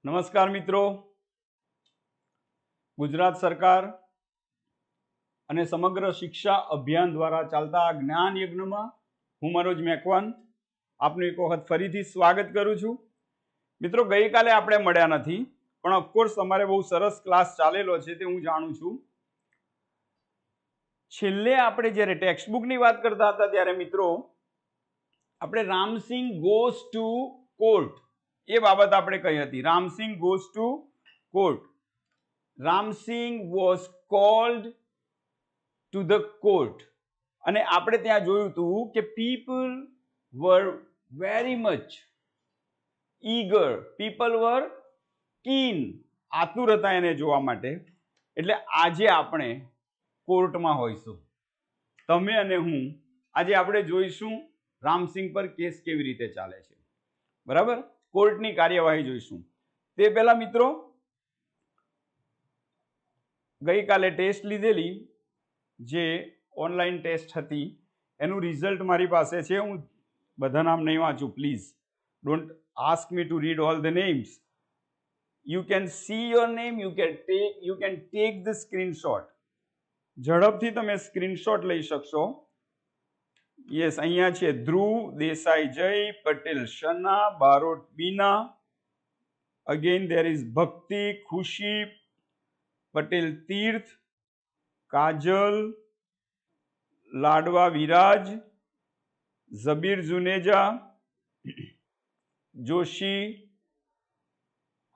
નમસ્કાર મિત્રો, ગુજરાત સરકાર અને સમગ્ર શિક્ષા અભિયાન દ્વારા ચાલતા જ્ઞાન યજ્ઞમાં હું મનોજ મેકવાન આપનું એક વખત ફરીથી સ્વાગત કરું છું. મિત્રો, ગઈકાલે આપણે મળ્યા નથી, પણ ઓફકોર્સ તમારે બહુ સરસ ક્લાસ ચાલેલો છે તે હું જાણું છું. છેલ્લે આપણે જ્યારે ટેક્સ્ટ બુકની વાત કરતા હતા ત્યારે મિત્રો આપણે રામસિંગ ગોઝ ટુ કોર્ટ એ બાબત આપણે કહી હતી. Ram Singh goes to court. Ram Singh was cold to the court અને આપણે ત્યાં જોયું હતું કે people were very much eager, people var keen, આતુર હતા એને જોવા માટે. એટલે આજે આપણે કોર્ટમાં હોઈશું, તમે અને હું. આજે આપણે જોઈશું રામસિંગ પર કેસ કેવી રીતે ચાલે છે, બરાબર, કોર્ટની કાર્યવાહી જોઈશું. તે પહેલા મિત્રો, ગઈકાલે ટેસ્ટ લીધેલી જે ઓનલાઈન ટેસ્ટ હતી એનું રિઝલ્ટ મારી પાસે છે. હું બધા નામ નહીં વાંચું, please don't ask me to read all the names. You can see your name, you can take the screenshot. ઝડપથી તમે સ્ક્રીનશોટ લઈ શકશો. યસ, અહીંયા છે ધ્રુવ, દેસાઈ જય, પટેલ શના, બારોટ બીના, અગેન દેર ઇઝ ભક્તિ, ખુશી, પટેલ તીર્થ, કાજલ, લાડવા વિરાજ, ઝબીર જુનેજા, જોશી,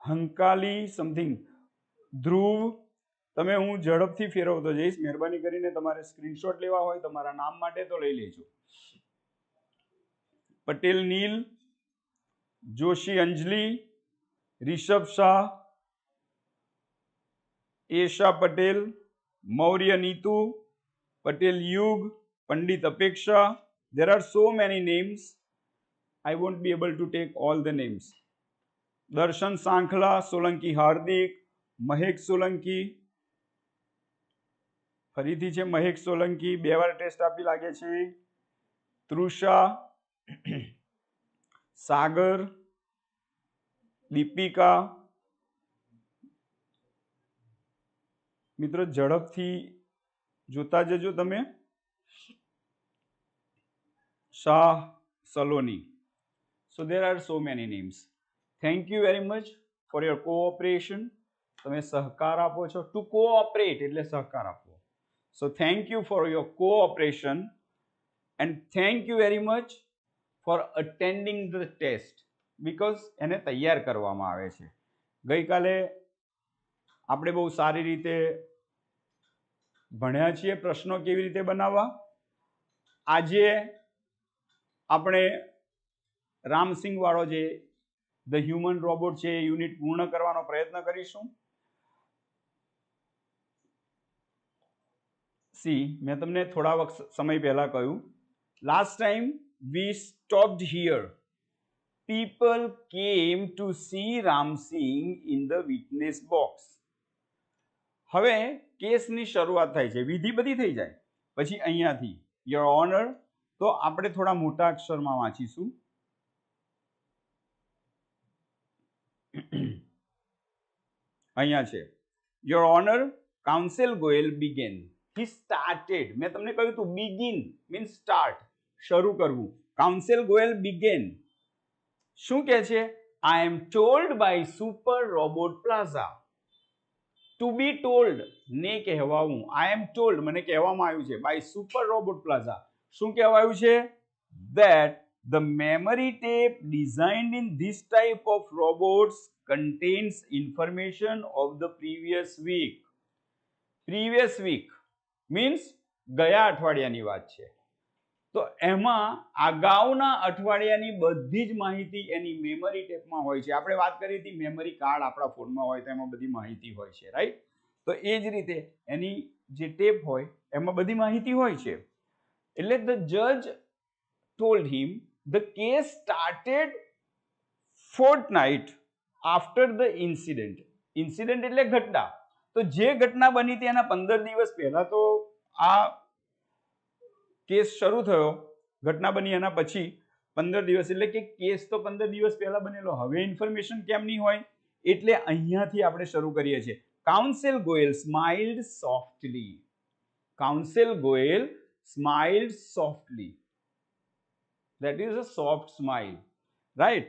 હંકાલી સમથિંગ, ધ્રુવ. તમે હું ઝડપથી ફેરવતો જઈશ, મહેરબાની કરીને તમારે સ્ક્રીનશોટ લેવા હોય તમારા નામ માટે તો લઈ લેજો. પટેલ નીલ, જોશી અંજલિ, રિષભ શાહ, એશા પટેલ, મૌર્ય નીતુ, પટેલ યુગ, પંડિત અપેક્ષા. There are so many names. I won't be able to take all the names. દર્શન સાંખલા, સોલંકી હાર્દિક, મહેક સોલંકી, ફરીથી છે મહેક સોલંકી, 2 વાર ટેસ્ટ આપી લાગે છે. તૃષા, સાગર, દીપિકા. મિત્રો ઝડપથી જોતા જજો તમે. Shah, Saloni. So there are so many names. Thank you very much for your cooperation. તમે સહકાર આપો છો. To cooperate એટલે સહકાર આપવો. So thank you for your cooperation and thank you very much for attending the test because એને તૈયાર કરવામાં આવે છે. ગઈકાલે આપણે બહુ સારી રીતે ભણ્યા છીએ પ્રશ્નો કેવી રીતે બનાવવા. આજે આપણે રામસિંગ વાળો જે ધ હ્યુમન રોબોટ છે એ યુનિટ પૂર્ણ કરવાનો પ્રયત્ન કરીશું. સી, મેં તમને થોડા વખત સમય પહેલા કહ્યું, last time V stopped here. People came to C Ram Singh in the witness box. હવે કેસની શરૂઆત થાય છે, વિધિ બધી થઈ જાય પછી અહીંયાથી યોર ઓનર. તો આપણે થોડા મોટા અક્ષરમાં વાંચીશું. અહીંયા છે your honour counsel Goyal began. He started. મેં તમને કહ્યું હતું બિગિન મીન્સ સ્ટાર્ટ, શરૂ કરવું. Counsel Goyal began. શું કહે છે? I am told by super robot plaza. To be told ને કહેવાવું. આઈ એમ ટોલ્ડ મને કહેવામાં આવ્યું છે બાય સુપર રોબોટ પ્લાઝા. શું કહેવાયું છે? that the memory tape designed in this type of robots contains information of the previous week. Previous week means ગયા અઠવાડિયાની વાત છે. તો એમાં અગાઉના અઠવાડિયાની બધી જ માહિતી એની મેમરી ટેપમાં હોય છે. આપણે વાત કરી હતી મેમરી કાર્ડ આપણા ફોનમાં હોય તો એમાં બધી માહિતી હોય છે, રાઈટ? તો એ જ રીતે એની જે ટેપ હોય એમાં બધી માહિતી હોય છે. એટલે ધ જજ told him the case started fortnight after the incident. Incident એટલે ઘટના. તો જે ઘટના બની હતી એના 15 દિવસ પહેલા તો આ કેસ શરૂ થયો. ઘટના બની એના પછી 15 દિવસ એટલે કે કેસ તો 15 દિવસ પહેલા બનેલો. હવે ઇન્ફોર્મેશન કેમ નહીં હોય? એટલે અહીંયાથી આપણે શરૂ કરીએ છીએ. Council Goyal smiled softly. Council Goyal smiled softly. That is a soft smile, right?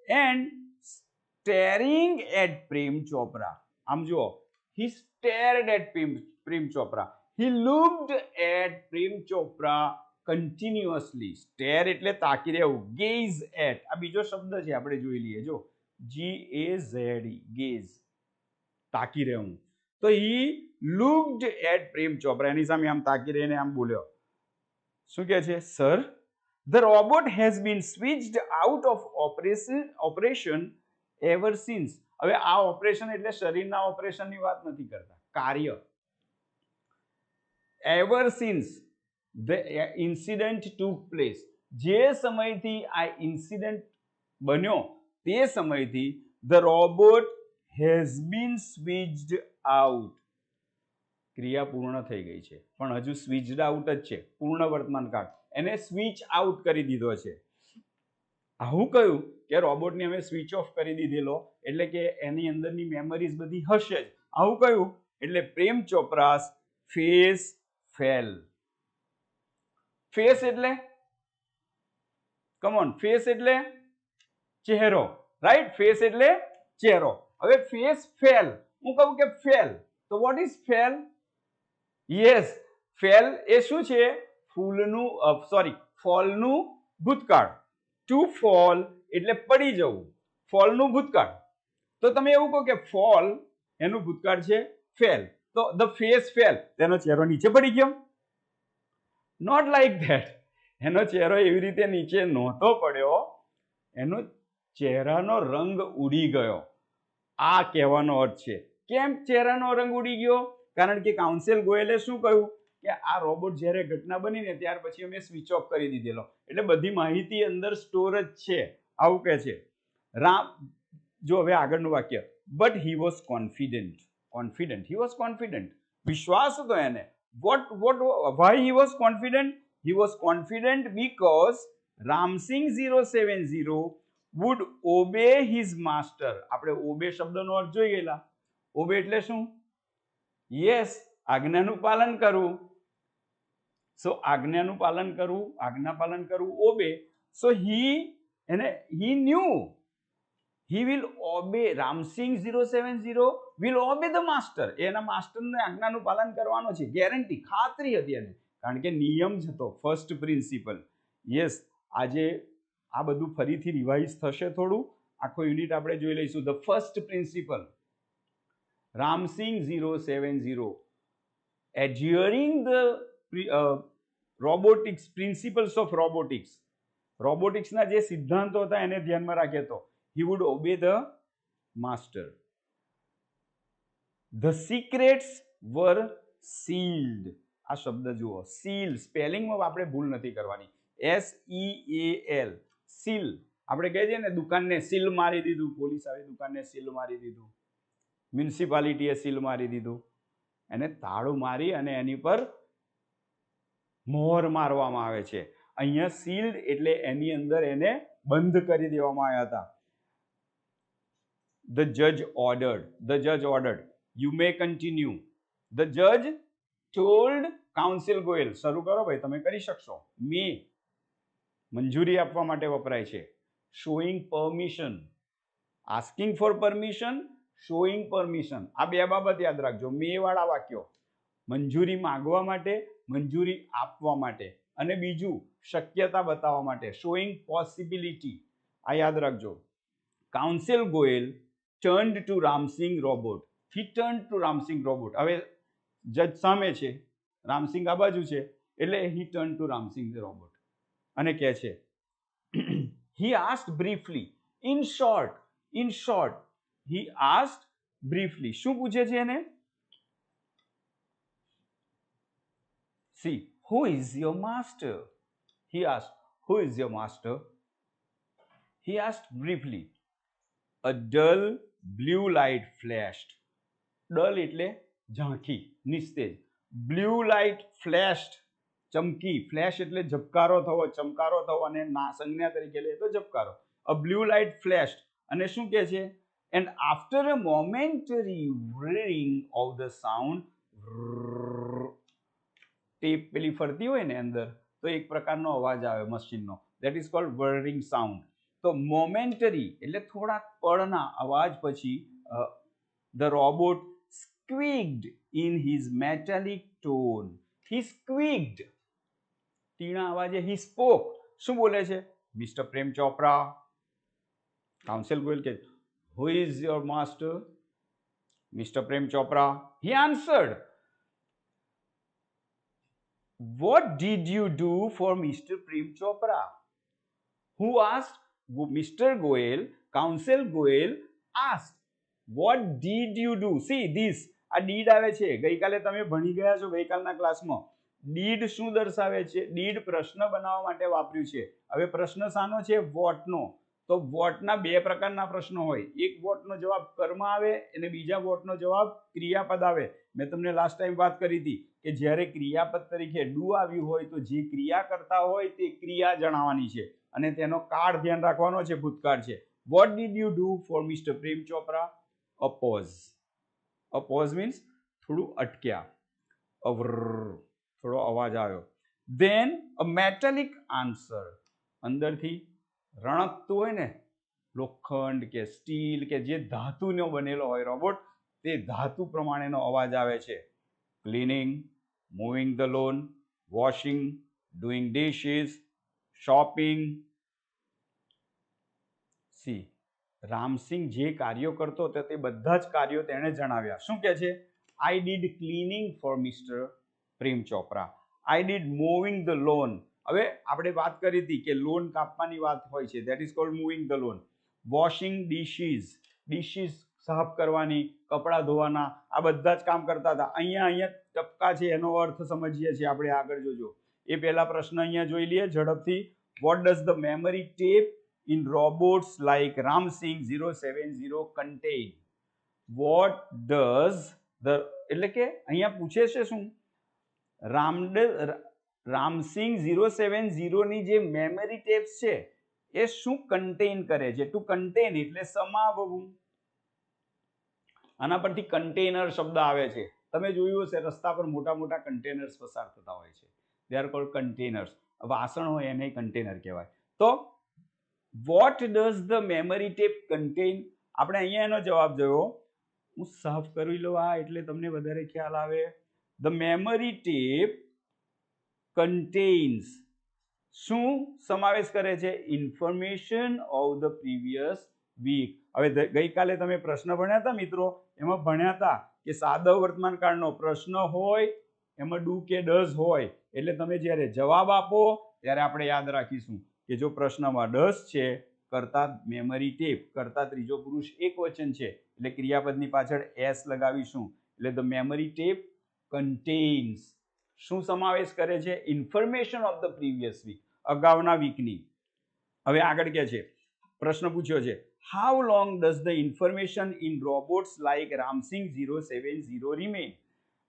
And staring at Prem Chopra. આમ જુઓ, he stared at Prem Chopra. He looked at Prem Chopra continuously. Stare એટલે તાકી રહેવું. Gaze at. આ બીજો શબ્દ છે, આપણે જોઈ લઈએ. જો GAZE, gaze, તાકી રહેવું. તો he looked at Prem Chopra. એની સામે આમ તાકી રહીને આમ બોલ્યો. શું કહે છે? Sir, the robot has been switched out of operation ever since. હવે આ ઓપરેશન એટલે શરીરના ઓપરેશનની વાત નથી કરતા, કાર્ય. ever since the incident took place. જે સમયથી આ ઇન્સિડન્ટ બન્યો તે સમયથી the robot has been switched out. ક્રિયા પૂર્ણ થઈ ગઈ છે, પણ હજુ સ્વિચડ આઉટ જ છે, પૂર્ણ વર્તમાન કાળ. એને સ્વિચ આઉટ કરી દીધો છે. આવું કહ્યું કે રોબોટને અમે સ્વિચ ઓફ કરી દીધેલો, એટલે કે એની અંદરની મેમરીઝ બધી હશે જ. આવું કહ્યું એટલે પ્રેમ ચોપરાસ ફેસ ફેલ. ફેસ એટલે કમ ઓન, ફેસ એટલે ચહેરો, રાઈટ? ફેસ એટલે ચહેરો. હવે ફેસ ફેલ, હું કહું કે ફેલ, તો what is fail? Yes, fail એ શું છે? ફોલનું ભૂતકાળ. ટુ ફોલ એટલે પડી જવું, ફોલનું ભૂતકાળ. તો તમે એવું કહો કે ફોલ એનું ભૂતકાળ છે ફેલ, તો ધ ફેસ ફેલ, તેનો ચહેરો નીચે પડી ગયો? Not like that. એનો ચહેરો એવી રીતે નીચે નહોતો પડ્યો, એનો ચહેરાનો રંગ ઉડી ગયો. આ કહેવાનો અર્થ છે. કેમ ચહેરાનો રંગ ઉડી ગયો? કારણ કે કાઉન્સિલ ગોયલે શું કહ્યું કે આ રોબોટ જ્યારે ઘટના બનીને ત્યાર પછી અમે સ્વિચ ઓફ કરી દીધેલો, એટલે બધી માહિતી અંદર સ્ટોર જ છે, આવું કહે છે. જો હવે આગળનું વાક્ય, but he was confident. Confident, he was confident, વિશ્વાસ હતો એને. Y he was confident? He was confident because Ram Singh 070 would obey his master. આપણે ઓબે શબ્દનો અર્થ જોઈ ગયેલા. ઓબે એટલે શું? યસ, આજ્ઞાનું પાલન કરવું. સો આજ્ઞાનું પાલન કરવું, આજ્ઞા પાલન કરવું, obey. So he knew he will obey. Ramsing 070 will obey the master. એના માસ્ટરને આજ્ઞાનું પાલન કરવાનો છે, ગેરંટી, ખાતરી હતી એને, કારણ કે નિયમ જ હતો, ફર્સ્ટ પ્રિન્સિપલ. યસ, આજે આ બધું ફરીથી રિવાઇઝ થશે થોડું, આખો યુનિટ આપણે જોઈ લઈશું. The first principal, Ramsing 070, adhering the robotics, principles of robotics. રોબોટિક્સના જે સિદ્ધાંતો હતા એને ધ્યાનમાં રાખે તો he would obey the master. The secrets were sealed. આ શબ્દ જુઓ, seal, સ્પેલિંગમાં આપણે ભૂલ નથી કરવાની. SEAL, seal. આપણે કહીએ છીએ ને દુકાનને સીલ મારી દીધું, પોલીસ આવી દુકાનને સીલ મારી દીધું, મ્યુનિસિપાલિટીએ સીલ મારી દીધું, એને તાળું મારી અને એની પર મોહર મારવામાં આવે છે. અહીંયા સીલ્ડ એટલે એની અંદર એને બંધ કરી દેવામાં આવ્યા હતા. The judge ordered, you may continue. The judge told counsel Goyal, શરૂ કરો ભાઈ, તમે કરી શકશો. may, મંજૂરી આપવા માટે વપરાય છે. showing permission, asking for permission, showing permission. આ બે બાબત યાદ રાખજો. મે વાળા વાક્યો મંજૂરી માંગવા માટે, મંજૂરી આપવા માટે, અને બીજું શક્યતા બતાવવા માટે, showing possibility. આ યાદ રાખજો. Council Goyal turned to Ramsing robot. He turned to Ramsing robot. હવે જજ સામે છે, રામસિંગ આ બાજુ છે, એટલે he turned to Ramsing the robot અને કહે છે he asked briefly, in short, he asked briefly. શું પૂછે છે એને? See, who is your master? He asked, who is your master? He asked briefly. A dull blue light flashed. Dull એટલે ઝાંખી, નિસ્તેજ. Blue light flashed, ચમકી. Flash એટલે ઝબકારો થવો, ચમકારો થવો, અને સંજ્ઞા તરીકે લે તો ઝબકારો. A blue light flashed. અને શું કહે છે? and after a momentary whirring of the sound, tape પેલી ફરતી હોય ને અંદર તો એક પ્રકારનો અવાજ આવે મશીનનો, that is called whirring sound. તો momentary એટલે થોડા પળના અવાજ પછી the robot squeaked in his metallic tone. He squeaked. તીણા અવાજે he spoke. શું બોલે છે? મિસ્ટર પ્રેમ ચોપરા. કાઉન્સિલ ગોયલ કે who is your master? Mr. Prem Chopra. He answered, what did you do for Mr. Prem Chopra? Who asked? Mr. Goyal, Counsel Goyal asked, what did you do? See this, આ did આવે છે. ગઈકાલે તમે ભણી ગયા છો ગઈકાલના ક્લાસમાં. did શું દર્શાવે છે? did પ્રશ્ન બનાવવા માટે વાપર્યું છે. હવે પ્રશ્ન શાનો છે? વોટનો. તો વોટના બે પ્રકારના પ્રશ્નો હોય. એક વોટનો જવાબ કર્મ આવે અને બીજા વોટનો જવાબ ક્રિયાપદ આવે. મેં તમને લાસ્ટ ટાઈમ વાત કરી હતી કે જ્યારે ક્રિયાપદ તરીકે ડુ આવ્યું હોય તો જે ક્રિયા કરતા હોય તે ક્રિયા જણાવવાની છે અને તેનો કાળ ધ્યાન રાખવાનો છે, ભૂતકાળ છે. What did you do for mister Prem Chopra? A pause. A pause means થોડું અટક્યા, થોડો અવાજ આવ્યો. ધેન અ મેટાલિક આન્સર, અંદરથી રણકતું હોય ને, લોખંડ કે સ્ટીલ કે જે ધાતુનો બનેલો હોય રોબોટ, તે ધાતુ પ્રમાણેનો અવાજ આવે છે. Cleaning, moving the lawn, washing, doing dishes, shopping. See Ramsingh જે કાર્યો કરતો હતો તે બધા જ કાર્યો તેણે જણાવ્યા. શું કહે છે? I did cleaning for mister Prem Chopra. I did moving the lawn. હવે આપણે વાત કરી હતી કે લોન કાપવાની વાત હોય છે, that is called moving the lawn. Washing dishes, dishes સાફ કરવાની, કપડાં ધોવાના, આ બધા જ કામ કરતા હતા. અહીંયા ટપકા છે એનો અર્થ સમજીએ છીએ આપણે, આગળ જોજો. એ પહેલા પ્રશ્ન અહીંયા જોઈ લઈએ ઝડપથી. What does the memory tape in robots like Ramsingh 070 contain? What does the, એટલે કે અહીંયા પૂછે છે શું? રામસિંગ 070 ની જે મેમરી ટેપ્સ છે એ શું કન્ટેન કરે છે? ટુ કન્ટેન એટલે સમાવવું. આના પરથી કન્ટેનર શબ્દ આવે છે. તમે જોયું હશે રસ્તા પર મોટા મોટા કન્ટેનર્સ પસાર થતા હોય છે. They are called containers. વાસણ હોય એને કન્ટેનર કહેવાય. તો what does the memory tape contain? આપણે અહીંયા એનો જવાબ જોયો. હું સાફ કરી લઉં આ એટલે તમને વધારે ખ્યાલ આવે. ધ મેમરી ટેપ contains, શું સમાવેશ કરે છે? Information of the previous week. હવે ગઈકાલે તમે પ્રશ્ન ભણ્યા હતા મિત્રો, એમાં ભણ્યા હતા કે સાદા વર્તમાન કાળનો પ્રશ્ન હોય એમાં ડુ કે ડઝ હોય, એટલે તમે જ્યારે જવાબ આપો ત્યારે આપણે યાદ રાખીશું કે જો પ્રશ્નમાં ડઝ છે, કરતા મેમરી ટેપ, કરતા ત્રીજો પુરુષ એક વચન છે એટલે ક્રિયાપદની પાછળ એસ લગાવીશું. એટલે ધ મેમરી ટેપ કન્ટેન્સ, શું સમાવેશ કરે છે? Information of the previous week, અગાઉના વીકની. હવે આગળ કે છે, પ્રશ્ન પૂછ્યો છે, how long does the information in robots like Ramsingh 070 remain?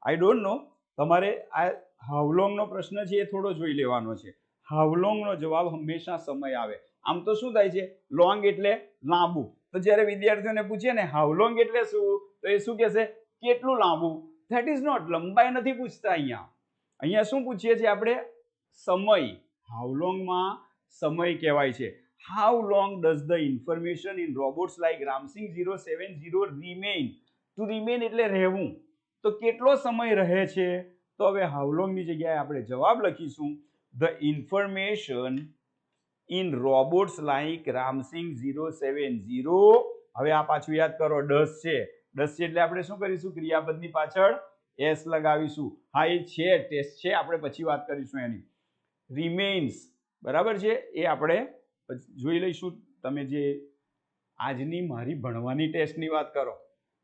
I don't know, તમારે આ હાઉ લોંગનો પ્રશ્ન છે એ થોડો જોઈ લેવાનો છે. હાઉ લોંગનો જવાબ હંમેશા સમય આવે. આમ તો શું થાય છે? લોંગ એટલે લાંબુ. તો જ્યારે વિદ્યાર્થીઓને પૂછીએ ને હાઉ લોંગ એટલે શું, તો એ શું કહેશે? કેટલું લાંબુ. ધેટ ઇઝ નોટ, લંબાઈ નથી પૂછતા અહીંયા. અહીંયા શું પૂછીએ છીએ આપણે? સમય. હાઉ લોંગમાં સમય કહેવાય છે. How long does the information in robots like Ramsingh 070 remain? Two remain એટલે રહેવું. તો કેટલો સમય રહે છે? તો હવે હાઉ લોંગની જગ્યાએ આપણે જવાબ લખીશું the information in robots like Ramsingh 070. હવે આ પાછું યાદ કરો, ડઝ છે. ડઝ છે એટલે આપણે શું કરીશું? ક્રિયાપદની પાછળ એસ લગાવીશું. હા એ છે, ટેસ્ટ છે, આપણે પછી વાત કરીશું એની. રિમેન્સ, બરાબર છે, એ આપણે જોઈ લઈશું. તમે જે આજની મારી ભણવાની ટેસ્ટની વાત કરો,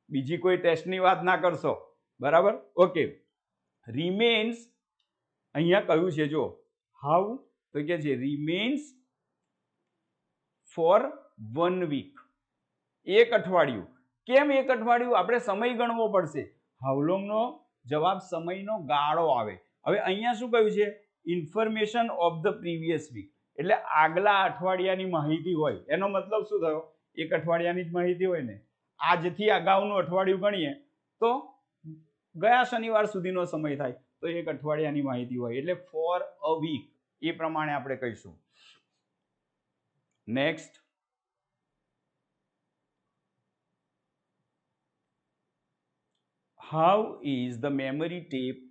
બીજી કોઈ ટેસ્ટની વાત ના કરશો, બરાબર? ઓકે. રિમેન્સ અહીંયા કયું છે જો, હાઉ, તો કે છે રિમેન્સ ફોર 1 વીક. એક અઠવાડિયું. કેમ એક અઠવાડિયું? આપણે સમય ગણવો પડશે. હાઉ લોંગનો જવાબ સમયનો ગાળો આવે. હવે અહીંયા શું કહ્યું છે? Information of the previous week, એટલે આગલા અઠવાડિયાની માહિતી હોય. એનો મતલબ શું થયો? એક અઠવાડિયાની જ માહિતી હોય ને. આજથી અગાઉનું અઠવાડિયું ગણીએ તો ગયા શનિવાર સુધીનો સમય થાય તો એક અઠવાડિયાની માહિતી હોય એટલે ફોર અ વીક એ પ્રમાણે આપણે કહીશું. Next, how is the memory tape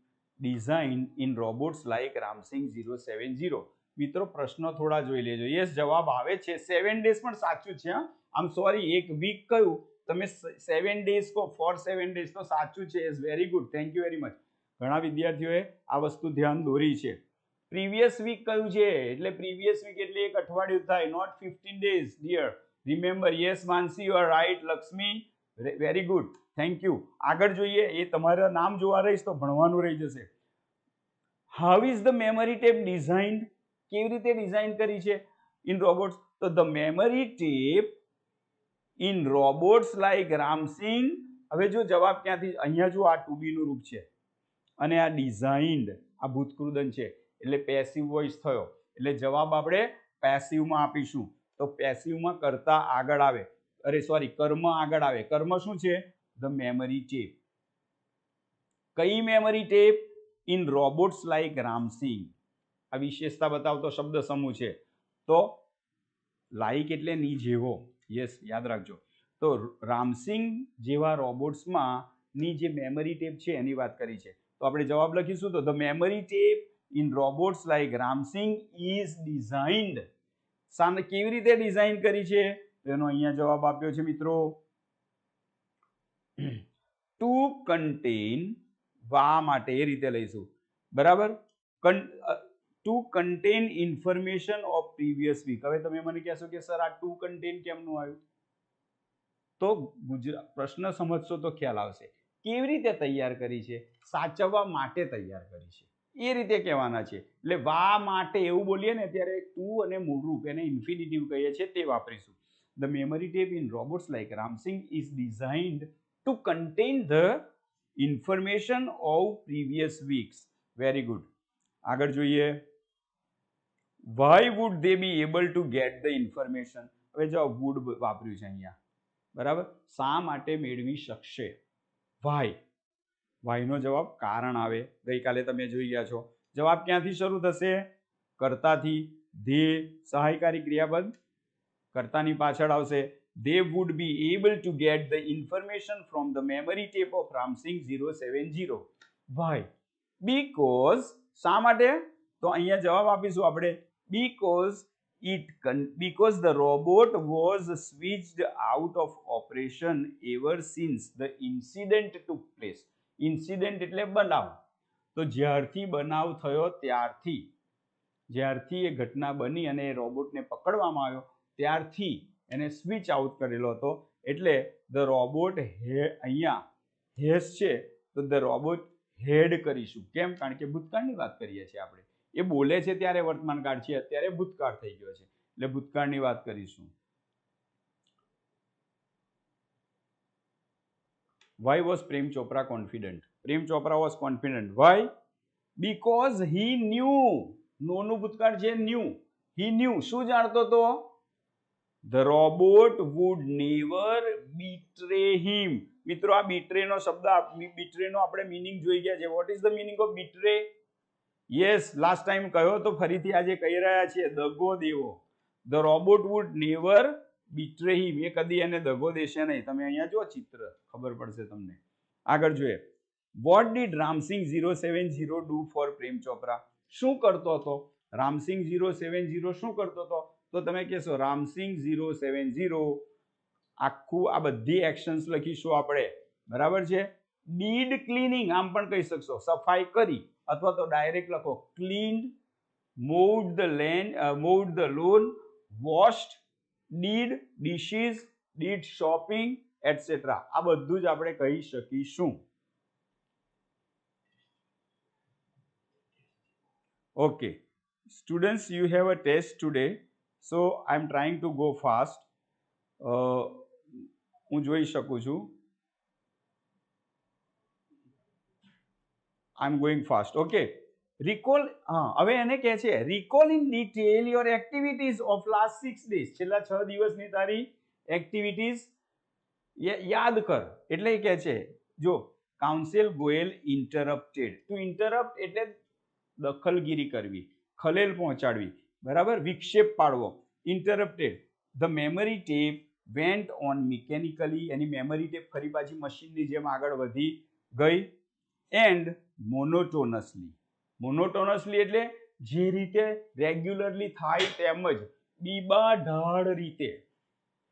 designed in robots like Ramsing 070? મિત્રો પ્રશ્નો થોડા જોઈ લેજો. યસ, જવાબ આવે છે 7 days પણ સાચું છે. આમ સોરી, એક વીક કહ્યું, તમે 7 days કહો, ફોર 7 days તો સાચું છે. Is very good, thank you very much. ઘણા વિદ્યાર્થીઓએ આ વસ્તુ ધ્યાન દોરી છે. પ્રીવિયસ વીક કયું છે એટલે પ્રીવિયસ વીક એટલે એક અઠવાડિયું થાય, not 15 days dear. Remember, yes Mansi, you are right. Lakshmi, very good, thank you. આગળ જોઈએ, એ તમારા નામ જોવા રહીશ તો ભણવાનું રહી જશે. How is the memory tape designed? કેવી રીતે ડિઝાઇન કરી છે ઇન રોબોટ્સ? તો the memory tape in robots like Ramsingh. હવે જો જવાબ ક્યાંથી, અહીંયા જો આ ટુ બી નું રૂપ છે અને આ ડિઝાઇન્ડ આ ભૂતકૃદન છે એટલે પેસિવ વોઇસ થયો એટલે જવાબ આપણે પેસિવમાં આપીશું. તો પેસિવમાં કરતા આગળ આવે, અરે સોરી, કર્મ આગળ આવે. કર્મ શું છે? The memory tape. કઈ memory tape? In robots like Ramsingh. આ વિશેષતા બતાવતો શબ્દ સમૂહ છે. તો લાઈક એટલે ની જેવો, યસ યાદ રાખજો. તો રામસિંગ જેવા રોબોટ્સમાં ની જે મેમરી ટેપ છે એની વાત કરી છે. તો આપણે જવાબ લખીશું તો the memory tape in robots like Ramsingh is designed. સામે કેવી રીતે ડિઝાઇન કરી છે એનો અહીંયા જવાબ આપ્યો છે મિત્રો. ટુ કન્ટેન, વા માટે એ રીતે લઈશું, બરાબર. To contain information of previous week. હવે તમે મને કહેશો કે સર આ ટુ કન્ટેન કેમનું આવ્યું? તો પ્રશ્ન સમજશો તો ખ્યાલ આવશે. કેવી રીતે તૈયાર કરી છે? સાચવવા માટે તૈયાર કરી છે એ રીતે કહેવાના છે. એટલે વા માટે એવું બોલીએ ને ત્યારે ટુ અને મૂળરૂપ એને ઇન્ફિનિટિવ કહીએ છીએ તે વાપરીશું. The memory tape in robots like Ramsingh is designed to contain the information of previous weeks. Very good. આગળ જોઈએ, why would they be able to get the information. હવે જો વુડ વાપર્યું છે અહીંયા, બરાબર. શા માટે મેળવી શકશે? વાય. વાયનો જવાબ કારણ આવે. ગઈકાલે તમે જોઈ ગયા છો. જવાબ ક્યાંથી શરૂ થશે? કર્તાથી. ધ્યેય, સહાયકારી ક્રિયાપદ કર્તાની પાછળ આવશે. They would be able to get the information from the memory tape of Ramsing 070. Why? Because, શા માટે? તો અહીંયા જવાબ આપીશું આપણે. Because the robot was switched out of operation ever since the incident took place. Incident એટલે બનાવ. તો જ્યારથી બનાવ થયો ત્યારથી, જ્યારથી એ ઘટના બની અને એ રોબોટને પકડવામાં આવ્યો ત્યારથી એને સ્વિચ આઉટ કરેલો હતો. એટલે ધ રોબોટ અહીંયા હેઝ છે તો ધ રોબોટ હેડ કરીશું. કેમ? કારણ કે ભૂતકાળની વાત કરીએ છીએ આપણે. એ બોલે છે ત્યારે વર્તમાનકાળ છે, અત્યારે ભૂતકાળ થઈ ગયો છે એટલે ભૂતકાળની વાત કરીશું. Why was Prem Chopra confident? Prem Chopra was confident. Why? Because he knew. નોનું ભૂતકાળ છે ન્યુ. He knew. શું જાણતો હતો? The robot would never betray him. મિત્રો આ betray નો શબ્દ, betray નો આપણે મીનિંગ જોઈ ગયા છે. What is the meaning of betray? Yes, last time કહ્યો તો ફરીથી આજે કહી રહ્યા છીએ, દગો દેવો. The robot would never betray him. એ કદી એને દગો દેશે નહીં. તમે અહીંયા જો ચિત્ર, ખબર પડશે તમને. આગળ જોઈએ, What did Ramsing 070 do for Prem Chopra? શું કરતો હતો રામસિંગ 070? શું કરતો હતો? તો તમે કહેશો રામસિંગ 070 આખું આ બધી એક્શન્સ લખીશું આપણે, બરાબર છે. ડીડ ક્લીનિંગ, આમ પણ કહી શકશો, સફાઈ કરી, અથવા તો ડાયરેક્ટ લખો cleaned, mowed the lawn, washed, did dishes, did shopping etcetera. આ બધું જ આપણે કહી શકીશું. Okay, students, you have a test today, so I am trying to go fast. હું જોઈ શકું છું. I am going fast. Okay. Recall. હવે એને કહે છે recall in detail your activities of last 6 days. છેલ્લા 6 દિવસની તારી activities યાદ કર એટલે કે છે જો કાઉન્સિલ ગોયલ ઇન્ટરપ્ટેડ, તું ઇન્ટરપ્ટ એટલે દખલગીરી કરવી, ખલેલ પહોંચાડવી, બરાબર, વિક્ષેપ પાડવો. Interrupted the memory tape went on mechanically, એની મેમરી ટેપ ફરી પાછી મશીનની જેમ આગળ વધી ગઈ. એન્ડ મોનોટોનસલી એટલે જે રીતે રેગ્યુલરલી થાય તેમ જ, બીબાઢાળ રીતે,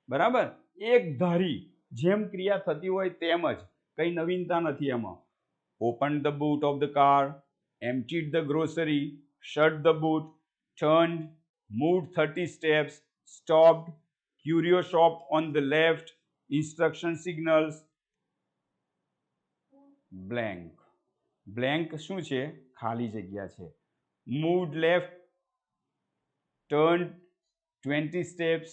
બરાબર, એક ધારી જેમ ક્રિયા થતી હોય તેમ જ, કઈ નવીનતા નથી એમાં. Open the boot of the car, emptied the grocery, shut the boot, turned, moved 30 steps, stopped, curio shop on the left, instruction signals, blank. Blank શું છે? ખાલી જગ્યા છે. Moved left, turned 20 steps.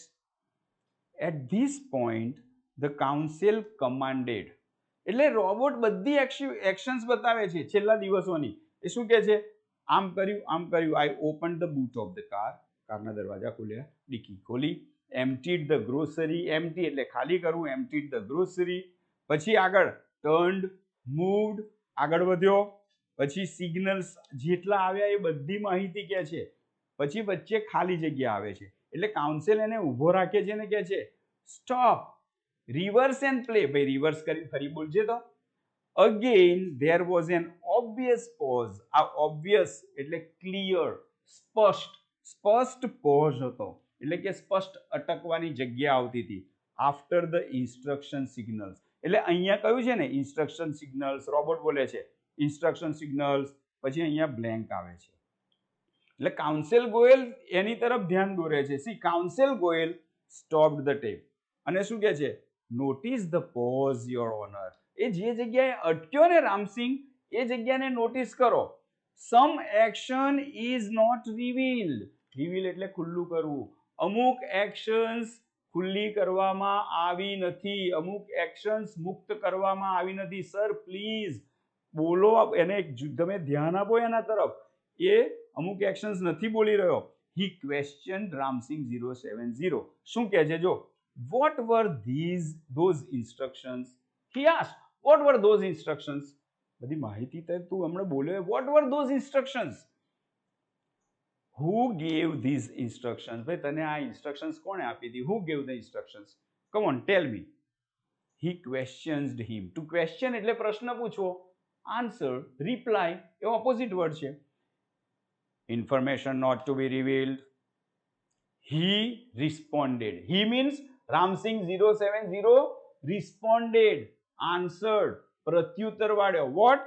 At this point, the council commanded. એટલે robot બધી actions બતાવે છે છેલ્લા દિવસોની. એ શું કહે છે? આમ કર્યું. I open the boot of the car, કારના દરવાજા ખોલ્યા, ડિક્કી ખોલી. એમ્પ્ટીડ ધ ગ્રોસરી, એમ્પ્ટી એટલે ખાલી કરવું, એમ્પ્ટીડ ધ ગ્રોસરી. પછી આગળ ટર્ન્ડ, મૂવ્ડ, આગળ વધ્યો. પછી સિગ્નલ્સ જેટલા આવ્યા એ બધી માહિતી કહે છે. પછી વચ્ચે ખાલી જગ્યા આવે છે. એટલે કાઉન્સિલ એને ઊભો રાખે છે ને કહે છે સ્ટોપ, રિવર્સ એન્ડ પ્લે. ભાઈ રિવર્સ કરી ફરી બોલજે તો. Again there was an obvious pause. આ ઓબ્વિયસ એટલે ક્લિયર, સ્પષ્ટ પોઝ હતો, એટલે કે સ્પષ્ટ અટકવાની જગ્યા આવતી હતી. આફ્ટર ધ ઇન્સ્ટ્રક્શન સિગ્નલ્સ, એટલે અહીંયા કયું છે ને ઇન્સ્ટ્રક્શન સિગ્નલ્સ, રોબોટ બોલે છે ઇન્સ્ટ્રક્શન સિગ્નલ્સ, પછી અહીંયા બ્લેન્ક આવે છે. એટલે કાઉન્સિલ ગોયલ એની તરફ ધ્યાન દોરે છે. See counsel Goyal stopped the tape અને શું કહે છે? Notice the pause your honour. એ જે જગ્યાએ અટક્યો ને રામસિંહ, એ જગ્યાને નોટિસ કરો. Some action is not revealed. Reveal એટલે ખુલ્લું કરવું. અમુક એક્શન્સ ખુલ્લી કરવામાં આવી નથી, અમુક એક્શન્સ મુક્ત કરવામાં આવી નથી. સર પ્લીઝ બોલો, એને તમે ધ્યાન આપો એના તરફ. એ અમુક એક્શન્સ નથી બોલી રહ્યો. હી ક્વેશ્ચન રામસિંહ 070. શું કહે છે જો? What were those instructions? He asked, what were those instructions? બધી માહિતી તું હમણાં બોલ્યો. What were those instructions? Who gave these instructions? ભાઈ તને આ instructions કોણે આપી હતી? Who gave the instructions? Come on, tell me. He questioned him. To question એટલે પ્રશ્ન પૂછવો. Answer, reply એ opposite word છે. Information not to be revealed. He responded. He means Ramsingh 070 responded, answered, પ્રત્યુત્તર વાળ્યો. What?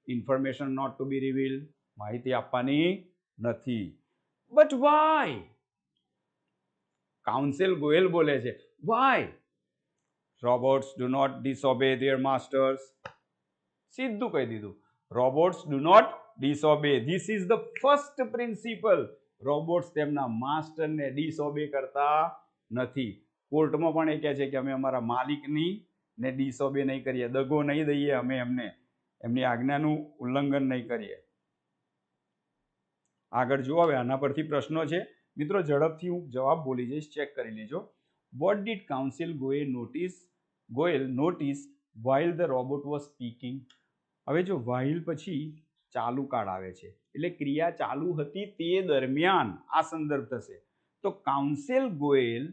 Information not to be revealed. માહિતી આપવાની નથી. But why? Council Goyal બોલે છે why? Robots do not disobey their masters. સીધું કહી દીધું. Robots do not disobey. This is the first principle. Robots તેમના માસ્ટરને ડિસઓબે કરતા નથી. કોર્ટમાં પણ એ કહે છે કે અમે અમારા માલિકની ને ડિસઓબે નહીં કરીએ, દગો નહીં દઈએ, અમે એમને એમની આજ્ઞાનું ઉલ્લંઘન નહીં કરીએ. આગળ જુઓ. હવે આના પરથી પ્રશ્નો છે મિત્રો, ઝડપથી હું જવાબ બોલી જઈશ, ચેક કરી લેજો. What did council Goyal notice while the robot was speaking? હવે જો while પછી ચાલુ કાળ આવે છે એટલે ક્રિયા ચાલુ હતી તે દરમિયાન આ સંદર્ભ થશે. તો કાઉન્સિલ ગોયલ,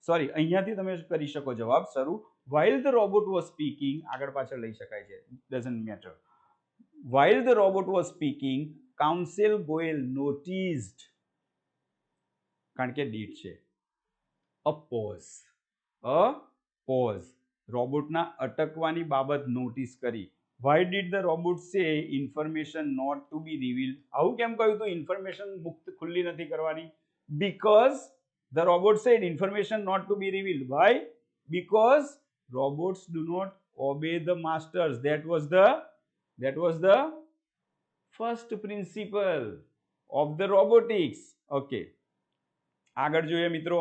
સોરી, અહીંયાથી તમે કરી શકો જવાબ શરૂ. while the robot was speaking, આગળ પાછળ લઈ શકાય છે, doesn't matter. while the robot was speaking, council Goyal noticed, કારણ કે did છે, a pause. રોબોટના અટકવાની બાબત નોટિસ કરી. Why did the robot say information not to be revealed? આવું કેમ કહ્યું તું? ઇન્ફોર્મેશન મુક્ત ખુલ્લી નથી કરવાની. Because the robot said information not to be revealed. Why? Because robots do not obey the masters. That was the first principle of the robotics. Okay. આગળ જોઈએ મિત્રો.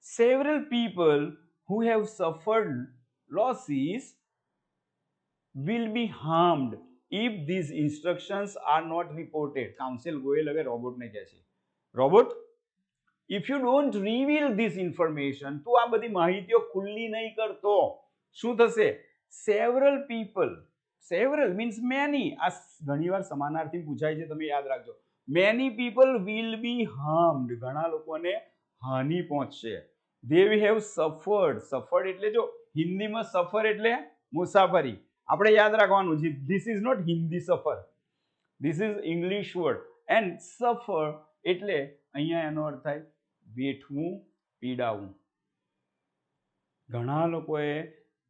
Several people who have suffered losses will be harmed if these instructions are not reported. Council Goyal હવે રોબોટને કહે છે, robot if you don't reveal this information, તું આ બધી માહિતીઓ ખુલ્લી નહીં કરતો, શું થશે? Several people, several means many, આ ઘણીવાર સમાનાર્થી પૂછાય છે, તમે યાદ રાખજો. મેની પીપલ વિલ બી હાર્મ્ડ, ઘણા લોકોને હાનિ પહોંચશે. they have suffered, suffered એટલે જો હિન્દીમાં સફર એટલે મુસાફરી, આપણે યાદ રાખવાનું છે, this is not હિન્દી સફર, this is English word, and suffer એટલે અહીંયા એનો અર્થ થાય વેઠવું, પીડાવું. ઘણા લોકોએ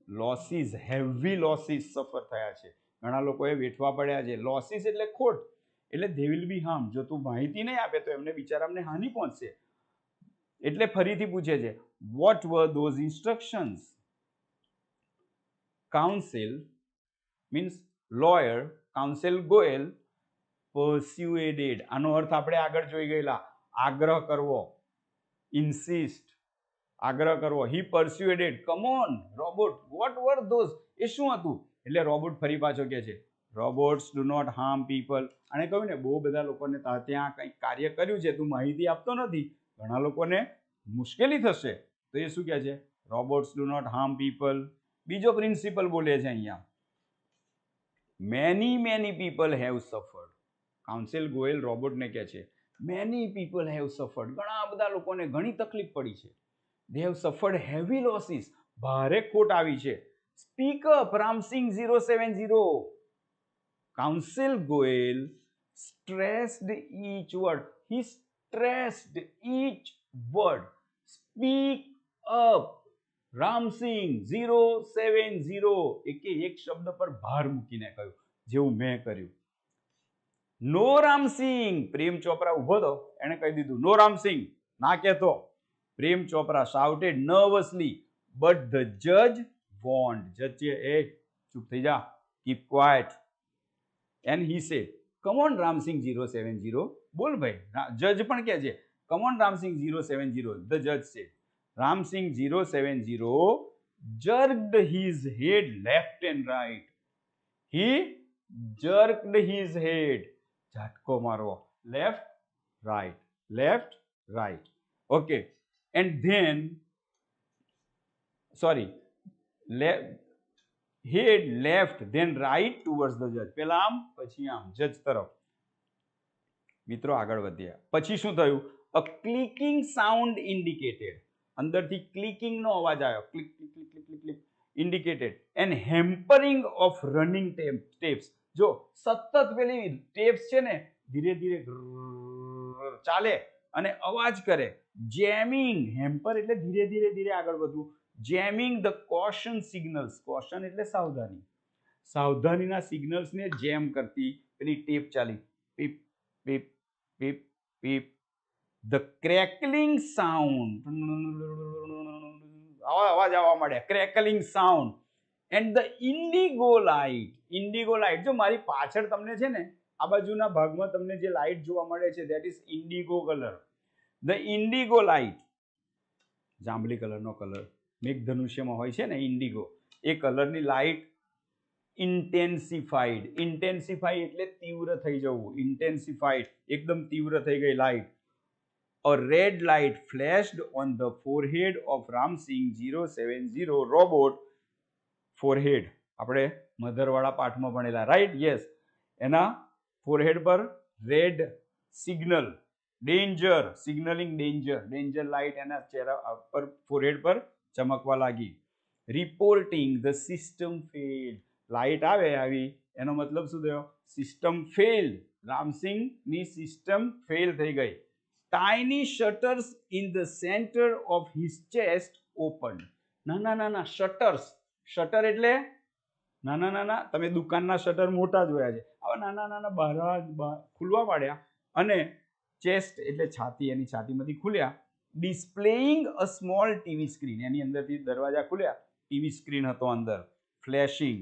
લોસીસ, હેવી લોસીસ સફર થયા છે, ઘણા લોકોએ વેઠવા પડ્યા છે. લોસીસ એટલે ખોટ, એટલે they will be harmed. જો તું માહિતી નહીં આપે તો એમને બિચારાને હાનિ પહોંચશે. એટલે ફરીથી પૂછે છે, what were those instructions? Counsel means lawyer, counsel Goel persuaded, આનો અર્થ આપણે આગળ જોઈ ગયેલા, આગ્રહ કરવો, insist, આગ્રહ કરવો. he persuaded, come on robot, what were those? એ શું હતું? એટલે રોબોટ ફરી પાછો કહે છે, robots do not harm people. અને કહ્યું ને, બહુ બધા લોકોને ત્યાં કંઈક કાર્ય કર્યું છે, તું માહિતી આપતો નથી, ઘણા લોકોને મુશ્કેલી થશે, તો એ શું કહે છે? Robots do not harm people. બીજો પ્રિન્સિપલ બોલે છે અહીંયા, many people have suffered. Counsel Goyal રોબોટને કહે છે, મેની પીપલ હેવ સફર્ડ, ઘણા બધા લોકોને ઘણી તકલીફ પડી છે. They have suffered heavy losses, ભારે ખોટ આવી છે. Speak up Ram Singh 070. Council Goyal stressed each word, he stressed each word. Speak up, Ram Singh 070, એક શબ્દ પર ભાર મૂકીને કહ્યું, જેવું મેં કર્યું. નો રામસિંગ, પ્રેમ ચોપરા ઉભો હતો, એને કહી દીધું નો રામસિંગ, ના કહેતો. Prem Chopra shouted nervously, but the judge warned. જજે, એ ચૂપ થઈ જા, keep quiet. And he said, come on Ram Singh 070, બોલ ભાઈ. જજ પણ કહે છે, come on Ram Singh 070. the judge said, Ram Singh 070 jerked his head left and right. He jerked his head, ઝટકો મારવો, left right. Okay, and then head left then right towards the judge. પેલા આમ પછી આમ, જજ તરફ. મિત્રો આગળ વધ્યા પછી શું થયું? a clicking sound indicated, અંદરથી ક્લિકિંગ નો અવાજ આવ્યો, click click click click click indicated, and hampering of running tapes. જો સતત પેલી ટેપ્સ છે ને ધીરે ધીરે ચાલે અને અવાજ કરે. જેમિંગ, હેમ્પર એટલે ધીરે ધીરે ધીરે આગળ વધવું. Jamming the caution signals, caution એટલે સાવધાની, સાવધાનીના સિગ્નલ્સને જેમ કરતી પેલી ટેપ ચાલી, પીપ પીપ પીપ પીપ. ધ ક્રેકલિંગ સાઉન્ડ, અવાજ આવવા માંડ્યા, crackling sound. And the indigo light, indigo light, જો મારી પાછળ તમને છે ને આ બાજુના ભાગમાં તમને જે લાઇટ જોવા મળે છે that is Indigo colour. The indigo light, જાંબલી કલરનો કલર મેઘધનુષ્યમાં હોય છે ને ઇન્ડિગો, એ કલરની લાઇટ ઇન્ટેન્સિફાઈડ, ઇન્ટેન્સિફાઈ એટલે તીવ્ર થઈ જવું, ઇન્ટેન્સિફાઈડ એકદમ તીવ્ર થઈ ગઈ light. A red light flashed on the forehead of Ramsing 070 robot. forehead આપણે મધરવાળા પાઠમાં ભણેલા, રાઈટ? યસ. એના ફોરહેડ પર red signal, danger, signalling danger, danger light એના ચહેરા પર, ફોરહેડ પર ચમકવા લાગી. Reporting the system failed, light આવે આવી એનો મતલબ શું થયો? સિસ્ટમ ફેલ્ડ, રામસિંગની સિસ્ટમ ફેલ થઈ ગઈ. Tiny shutters in the center of his chest opened. નાના શટર્સ, શટર એટલે નાના, તમે દુકાનના શટર મોટા જોયા છે, આવા નાના બહાર ખુલવા માંડ્યા અને ચેસ્ટ એટલે છાતી, એની છાતીમાંથી ખુલ્યા. ડિસ્પ્લેઇંગ અ સ્મોલ ટીવી સ્ક્રીન, એની અંદરથી દરવાજા ખુલ્યા, ટીવી સ્ક્રીન હતો અંદર. ફ્લેશિંગ.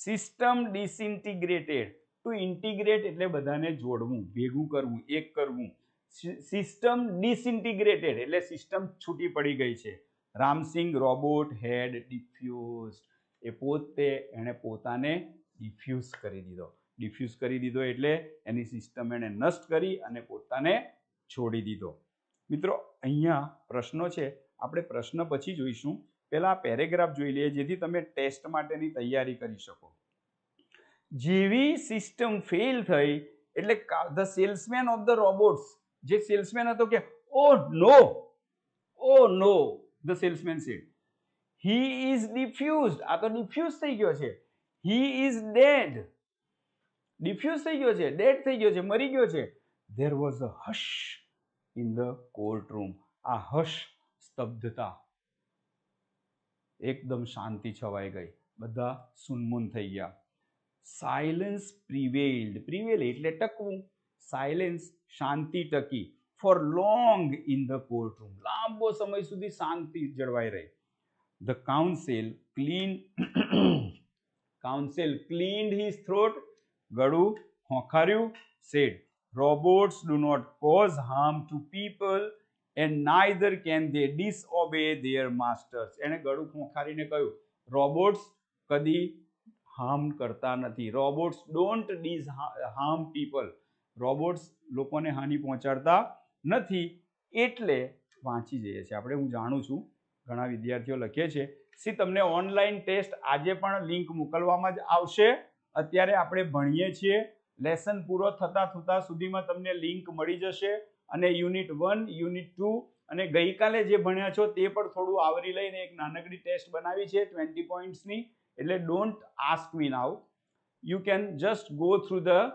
સિસ્ટમ ડિસઇન્ટિગ્રેટેડ, ટુ ઇન્ટિગ્રેટ એટલે બધાને જોડવું, ભેગું કરવું, એક કરવું. સિસ્ટમ ડિસઇન્ટિગ્રેટેડ એટલે સિસ્ટમ છૂટી પડી ગઈ છે. રામસિંગ રોબોટ હેડ ડિફ્યુઝડ, એ પોતે એણે પોતાને ડિફ્યુઝ કરી દીધો. ડિફ્યુઝ કરી દીધો એટલે એની સિસ્ટમ એણે નષ્ટ કરી અને પોતાને છોડી દીધો. મિત્રો અહીંયા પ્રશ્નો છે, આપણે પ્રશ્ન પછી જોઈશું, પહેલા આ પેરેગ્રાફ જોઈ લઈએ જેથી તમે ટેસ્ટ માટેની તૈયારી કરી શકો. જેવી સિસ્ટમ ફેલ થઈ એટલે the salesman of the robots, જે સેલ્સમેન હતો કે oh no the salesman said, he is defused, આ તો ડિફ્યુઝ થઈ ગયો છે, હી ઇઝ ડેડ, ડિફ્યુઝ થઈ ગયો છે, ડેડ થઈ ગયો છે, મરી ગયો છે. There was a hush in the court room, આ હશ સ્તબ્ધતા, એકદમ શાંતિ છવાઈ ગઈ, બધા સુનમુન થઈ ગયા. સાયલન્સ પ્રિવેલ્ડ, પ્રિવેલ એટલે ટકવું, સાયલેન્સ શાંતિ ટકી, for long in the court room, લાંબો સમય સુધી શાંતિ જળવાઈ રહી. The council cleared his throat, ગળું ખોખાર્યું, સેડ robots do not cause harm to people and neither can they disobey their masters. એને ગળું ખોખારીને કહ્યું રોબોટ્સ કદી હાર્મ કરતા નથી, robots don't harm people, robots લોકોને હાનિ પહોંચાડતા નથી. એટલે વાંચી જઈએ છીએ આપણે, હું જાણું છું ઘણા વિદ્યાર્થીઓ લખે છે. તમને ઓનલાઈન ટેસ્ટ આજે પણ લિંક મોકલવામાં જ આવશે. અત્યારે આપણે ભણીએ છીએ, લેસન પૂરો થતા સુધીમાં તમને લિંક મળી જશે અને યુનિટ 1, યુનિટ 2 અને ગઈકાલે જે ભણ્યા છો તે પણ થોડું આવરી લઈને એક નાનકડી ટેસ્ટ બનાવી છે 20 પોઈન્ટ્સની. એટલે don't ask me now, you can just go through the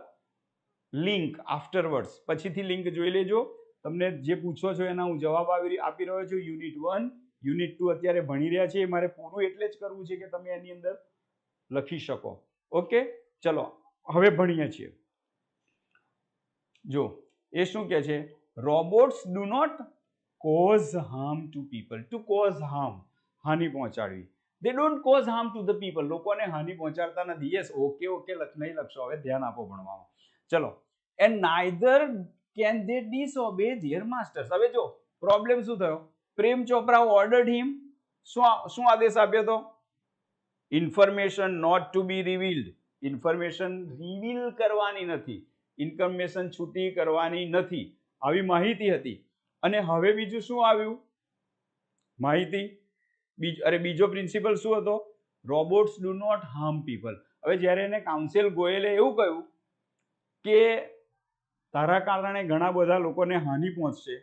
link આફ્ટરવર્ડ્સ, પછીથી લિંક જોઈ લેજો. તમને જે પૂછો છો એના હું જવાબ આપી રહ્યો છું. યુનિટ 1, યુનિટ 2 અત્યારે ભણી રહ્યા છીએ, મારે પૂરું એટલે જ કરવું છે કે તમે એની અંદર લખી શકો. ઓકે, ચલો હવે ભણીએ છીએ. જો એ શું કહે છે, robots do not cause harm to people, to cause harm, હાનિ પહોંચાડવી. They don't cause harm to the people, લોકોને હાનિ પહોંચાડતા નથી. યસ, ઓકે નહીં લખશો, હવે ધ્યાન આપો ભણવામાં. ચલો, and neither can they disobey their masters. હવે જો પ્રોબ્લેમ શું થયો, પ્રેમ ચોપરા ઓર્ડર્ડ હિમ, શું આદેશ આપ્યો હતો, information not to be revealed, information reveal કરવાની નથી, ઇન્ફોર્મેશન છૂટી કરવાની નથી, આવી માહિતી હતી. અને હવે બીજું શું આવ્યું, માહિતી બીજો પ્રિન્સિપલ શું હતો, robots do not harm people. હવે જ્યારે એને કાઉન્સિલ ગોયલે એવું કહ્યું કે તારા કારણે ઘણા બધા લોકોને હાનિ પહોંચશે,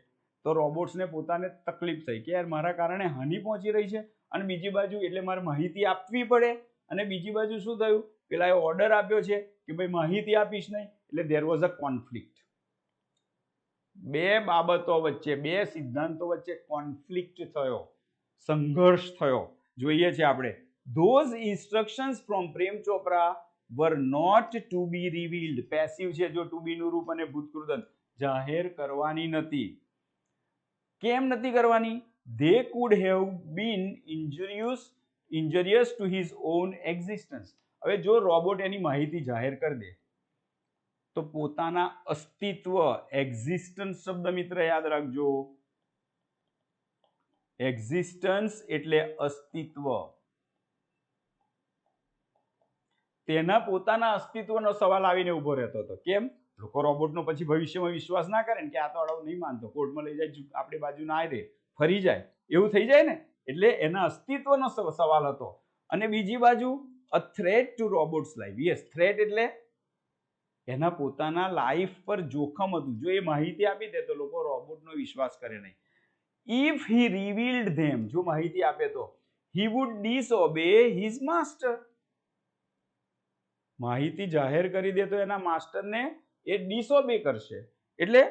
તો રોબોટ્સને પોતાને તકલીફ થઈ કે યાર મારા કારણે હાનિ પહોંચી રહી છે અને બીજી બાજુ એટલે મારે માહિતી આપવી પડે. અને બીજી બાજુ શું થયું, પેલાએ ઓર્ડર આપ્યો છે કે ભાઈ માહિતી આપીશ નહીં, એટલે ધેર વોઝ અ કોન્ફ્લિક્ટ. બે બાબતો વચ્ચે, બે સિદ્ધાંતો વચ્ચે કોન્ફ્લિક્ટ થયો, સંઘર્ષ થયો. જોઈએ છે આપણે, those instructions from Prem Chopra were not to be revealed, passive છે જો ટુ બી નું રૂપ અને ભૂતકૃદંત, જાહેર કરવાની નથી. કેમ નથી કરવાની, they could have been injurious to his own existence. હવે જો રોબોટ એની માહિતી જાહેર કરી દે તો પોતાના અસ્તિત્વ, એક્ઝિસ્ટન્સ શબ્દ મિત્ર યાદ રાખજો, એક્ઝિસ્ટન્સ એટલે અસ્તિત્વ, તેના પોતાના અસ્તિત્વનો સવાલ આવીને ઉભો રહેતો હતો. કેમ, લોકો રોબોટનો પછી ભવિષ્યમાં વિશ્વાસ ના કરે ને કે આ તો અડાવ નહીં માનતો, કોર્ટમાં લઈ જાય, આપણી બાજુ ના આવે, ફરી જાય, એવું થઈ જાય ને, એટલે એના અસ્તિત્વનો સવાલ હતો. અને બીજી બાજુ a threat to robots life. Yes, threat એટલે એના પોતાના લાઈફ પર જોખમ હતું. જો એ માહિતી આપી દે તો લોકો રોબોટનો વિશ્વાસ કરે નહીં. ઇફ હી રિવીલ્ડ ધેમ, જો માહિતી આપે તો હી વુડ ડિસઓબે હિઝ માસ્ટર, માહિતી જાહેર કરી દે તો એના માસ્ટરને એ ડિસઓબે કરશે. એટલે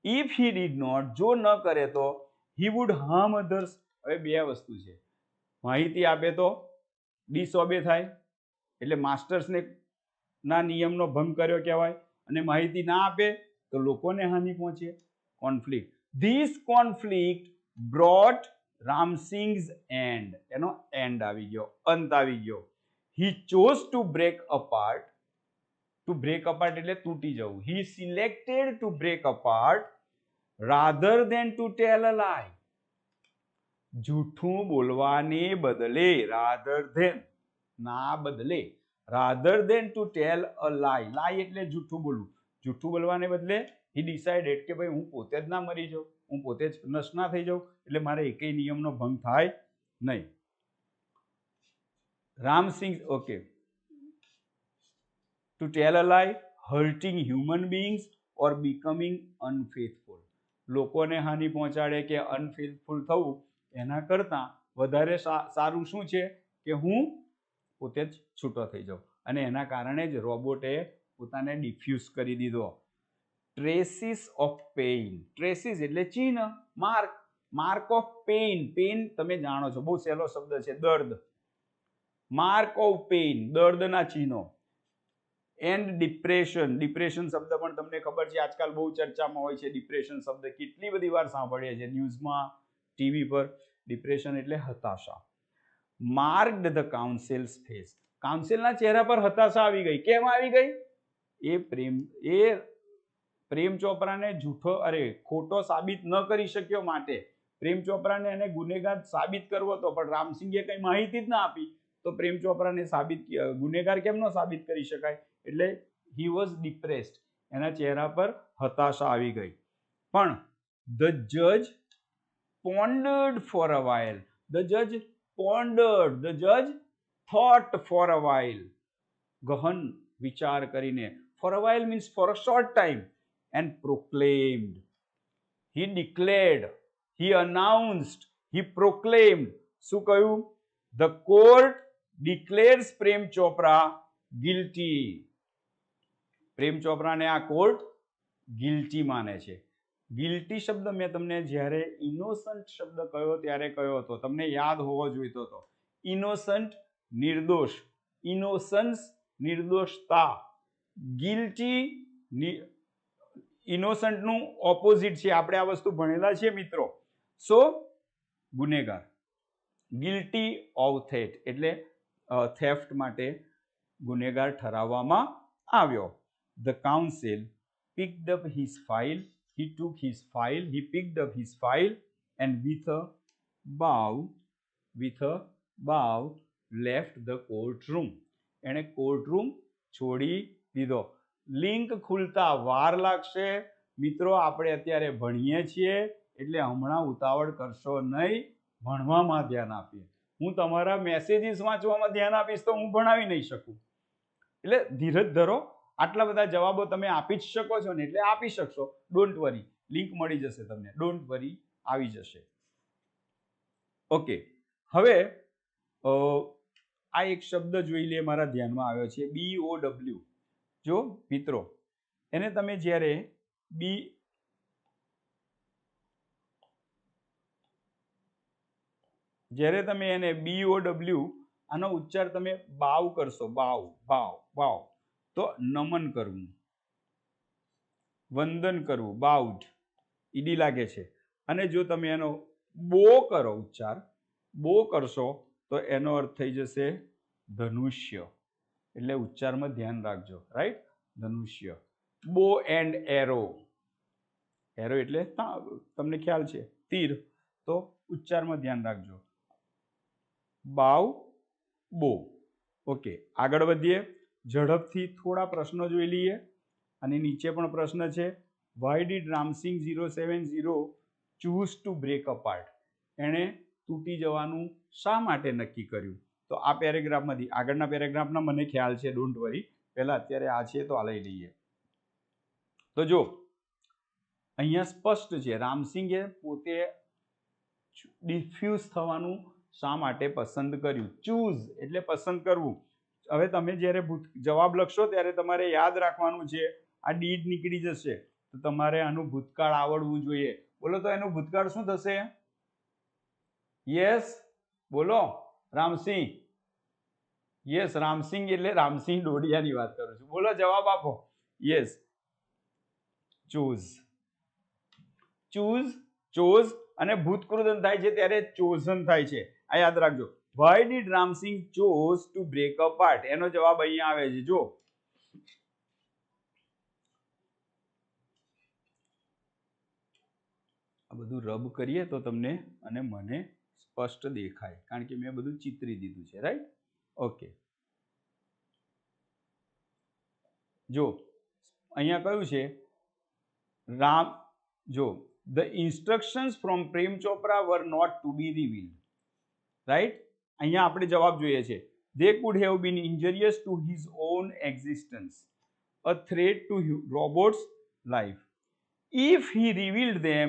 ઇફ હી ડીડ નોટ, જો ન કરે તો હી વુડ હાર્મ અધર્સ. હવે બે વસ્તુ છે, માહિતી આપે તો ડિસઓબે થાય એટલે માસ્ટર્સને ના નિયમનો ભંગ કર્યો કહેવાય, અને માહિતી ના આપે તો લોકોને હાનિ પહોંચે. Conflict, this conflict brought Ramsingh's end, એનો એન્ડ આવી ગયો, અંત આવી ગયો. He chose to break apart. To break apart એટલે તૂટી જવું. He selected to break apart rather than to tell a lie. જૂઠું બોલવાને બદલે, rather than ના બદલે, rather than to tell a lie. Lie એટલે જૂઠું બોલવું. જૂઠું બોલવાને બદલે હી ડિસાઇડેડ કે ભાઈ હું પોતે જ ના મરી જાઉં, હું પોતે જ નષ્ટ ના થઈ જાઉં, એટલે મારે એકેય નિયમનો ભંગ થાય નહીં. રામસિંહ, ઓકે, ટુ ટેલ અ લાઈ, હર્ટિંગ હ્યુમન બીઇંગ્સ ઓર બીકમિંગ અનફેથફુલ. લોકોને હાનિ પહોંચાડે કે અનફેથફુલ થવું એના કરતાં વધારે સારું શું છે કે હું પોતે જ છૂટો થઈ જાઉં. અને એના કારણે જ રોબોટે પોતાને ડિફ્યુઝ કરી દીધો. ટ્રેસીસ ઓફ પેઇન, ટ્રેસીસ એટલે ચિહ્ન, mark, mark of pain, pain તમે જાણો છો બહુ સહેલો શબ્દ છે, દર્દ. માર્ક ઓફ પેઇન, દર્દના ચિહ્નો. એન્ડ ડિપ્રેશન, ડિપ્રેશન શબ્દ પણ તમને ખબર છે આજકાલ બહુ ચર્ચામાં હોય છે. ડિપ્રેશન શબ્દ કેટલી બધી વાર સાંભળીએ છીએ ન્યૂઝમાં, ટીવી પર. ડિપ્રેશન એટલે હતાશા. માર્કડ ધ કાઉન્સિલ્સ ફેસ, કાઉન્સિલના ચહેરા પર હતાશા આવી ગઈ. કેમ આવી ગઈ? એ પ્રેમ ચોપરાને ખોટો સાબિત ન કરી શક્યો માટે. પ્રેમ ચોપરાને એને ગુનેગાર સાબિત કરવો હતો, પણ રામસિંગે કઈ માહિતી જ ના આપી, તો પ્રેમ ચોપરાને ગુનેગાર કેમ ન સાબિત કરી શકાય? એટલે હી વોઝ ડિપ્રેસ્ડ, એના ચહેરા પર હતાશા આવી ગઈ. પણ ધ જજ pondered for a while, the જજ પોન્ડર્ડ, ધ જજ થોટ ફોર અ વાઇલ, ગહન વિચાર કરીને. For a while means for a short time. And proclaimed, he declared, he announced, he proclaimed. શું કહ્યું? The court declares Prem Chopra guilty. Prem ચોપરાને આ court guilty માને છે. ગિલ્ટી શબ્દ મેં તમને જ્યારે ઇનોસન્ટ શબ્દ કહ્યો ત્યારે કહ્યો હતો, તમને યાદ હોવો જોઈતો હતો. ઇનોસન્ટ નિર્દોષ, ઇનોસન્સ નિર્દોષતા, ગિલ્ટી ઇનોસન્ટનું ઓપોઝિટ છે. આપણે આ વસ્તુ ભણેલા છે મિત્રો. સો ગુનેગાર. ગિલ્ટી ઓફ થેફ્ટ એટલે થેફ્ટ માટે ગુનેગાર ઠરાવવામાં આવ્યો. The council picked up his file, he took his file, he picked up his file and with a bow left the courtroom. એણે કોર્ટરૂમ છોડી દીધો. લિંક ખુલતા વાર લાગશે મિત્રો. આપણે અત્યારે ભણીએ છીએ એટલે હમણાં ઉતાવળ કરશો નહીં, ભણવામાં ધ્યાન આપીએ. હું તમારા મેસેજીસ વાંચવામાં ધ્યાન આપીશ તો હું ભણાવી નહીં શકું. એટલે ધીરજ ધરો. આટલા બધા જવાબો તમે આપી જ શકો છો ને, એટલે આપી શકશો. ડોન્ટ વરી, લિંક મળી જશે તમને. ડોન્ટ વરી, આવી જશે. ઓકે, હવે આ એક શબ્દ જોઈ લે, મારા ધ્યાનમાં આવ્યો છે, BOW. જો મિત્રો, એને તમે જ્યારે તમે એને BOW આનો ઉચ્ચાર તમે બાવ કરશો, બાવ, બાવ, બાવ, તો નમન કરવું, વંદન કરવું, બાઉડ, ઈડી લાગે છે. અને જો તમે એનો બો કરો, ઉચ્ચાર બો કરશો, તો એનો અર્થ થઈ જશે ધનુષ્ય. એટલે ઉચ્ચારમાં ધ્યાન રાખજો, રાઈટ? ધનુષ્ય. બો એન્ડ એરો, એરો એટલે તમને ખ્યાલ છે તીર, તો ઉચ્ચારમાં ધ્યાન રાખજો. બાવ, બો. ઓકે, આગળ વધીએ. ઝડપથી થોડા પ્રશ્નો જોઈ લઈએ. અને નીચે પણ પ્રશ્ન છે. Why did Ramsingh 070 choose to break apart? એણે તૂટી જવાનું શા માટે નક્કી કર્યું? તો આ પેરેગ્રાફમાંથી આગળના પેરેગ્રાફના મને ખ્યાલ છે, ડોન્ટ વરી. પહેલા અત્યારે આ છે તો આ લઈ લઈએ. તો જો અહીંયા સ્પષ્ટ છે, રામસિંગે પોતે ડિફ્યુઝ થવાનું શા માટે પસંદ કર્યું? ચૂઝ એટલે પસંદ કરવું. હવે તમે જ્યારે જવાબ લખશો ત્યારે તમારે યાદ રાખવાનું છે. આ ડીડ નીકળી જશે તો તમારે આનું ભૂતકાળ આવડવું જોઈએ. બોલો તો એનું ભૂતકાળ શું થશે? યસ બોલો. રામસિંહ. યસ, રામસિંહ એટલે રામસિંહ ડોડિયાની વાત કરું છું. બોલો, જવાબ આપો. Yes, choose. ચૂઝ, ચોઝ અને ભૂતકૃદંત થાય છે ત્યારે ચોઝન થાય છે. આ યાદ રાખજો. Why did Ramsingh chose to break apart? એનો જવાબ અહીંયા આવે છે. જો આ બધું રબ કરીએ તો તમને અને મને સ્પષ્ટ દેખાય, કારણ કે મેં બધું ચિતરી દીધું છે, રાઈટ? ઓકે, જો અહીંયા કયું છે? રામ જો the instructions from Prem Chopra were not to be revealed, right? અહીંયા આપણે જવાબ જોઈએ છે they could have been injurious to his own existence, a threat to robot's life. If he revealed them,